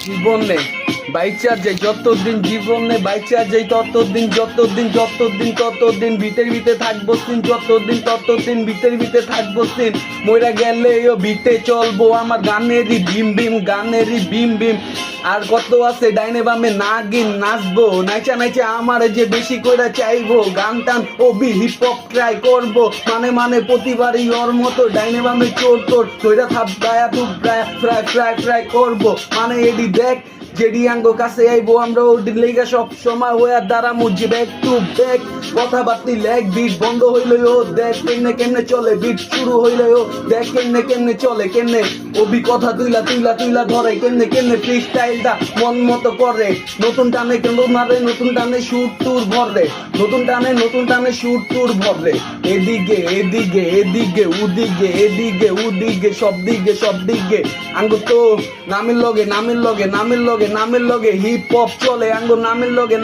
জীবনে বাইচা যাই যতদিন, জীবনে বাইচা যাই ততদিন ভিতের ভিতরে থাকবো সিন, ততদিন ভিতের ভিতরে থাকবো সিন। মইরা গেলে ও ভিতে চলবো আমার গানেরই ভীম ভীম। আর কত আছে ডাইনে বামে নাগিন নাচবো, নাইচা আমার যে বেশি করে চাইবো। গান টান ওবি হিপ হপ ট্রাই করবো, মানে প্রতিবারই ওর মতো ডাইনে বামে চোর ধইরা থাপ গায়া টুপ ফ্রাই করবো। মানে এডি দেখ যেডি আঙ্গো কাছে আইবো আমরা ওডি লেগা সব সময় হয়ে দ্বারা মুজি ব্যাক টু ব্যাক। কথাবার্তি লেগ বিট বন্ধ হইলো ও দেখ কেমনে চলে, বিট শুরু হইলো ও দেখ কেমনে চলে, কেমনে ওবি কথা তুইলা ধরে, কেমনে ফ্রি স্টাইলটা মন মতো করে। নতুন টানে নতুন টানে শুট টুর ভরে, নতুন টানে শুট টুর ভরে। এদিকে উদিকে সব দিকে আঙ্গো তো নামের লগে হিপ হপ চলে, আঙ্গো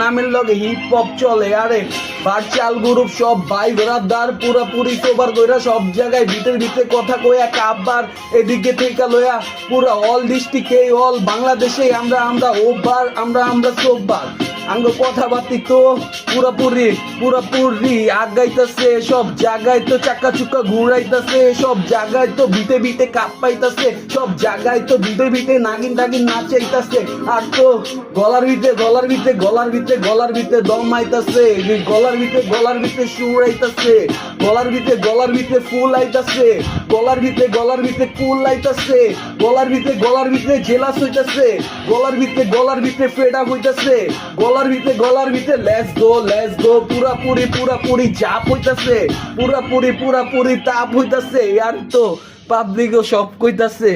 নামের লগে হিপ হপ চলে। আরে ভার্চুয়াল গ্রুপ সব ভাই বেড়াদার পুরাপুরি কভার কইরা সব জায়গায় ভিতরে কথা কইয়া কাবার। এদিকে থেকে লয়া পুরা অল ডিস্ট্রিক্টে অল বাংলাদেশে আমরা ওভার, আমরা সোবার। আঙ্গো কথাবার্তি তো পুরাপুরি আগাইতেছে সব জায়গায়, তো চাকা চুকা ঘুরাইতেছে সব জায়গায়, তো ভিতে কাপ পাইতেছে সব জায়গায়, তো ভিতে নাগিন নাচাইতেছে। আর তো গলার ভিতরে দম আইতাছে, গলার ভিতরে সুর আইতাছে, গলার ভিতরে ফুল আইতাছে, গলার ভিতরে কুল আইতাছে, গলার ভিতরে জেলাস হইতাছে, গলার ভিতরে ফেড আপ হইতাছে, গলার ভিতরে লেটস গো পুরাপুরি চাপ হইতাছে, পুরাপুরি তাপ হইতাছে। আর তো পাবলিকও সব কইতাছে।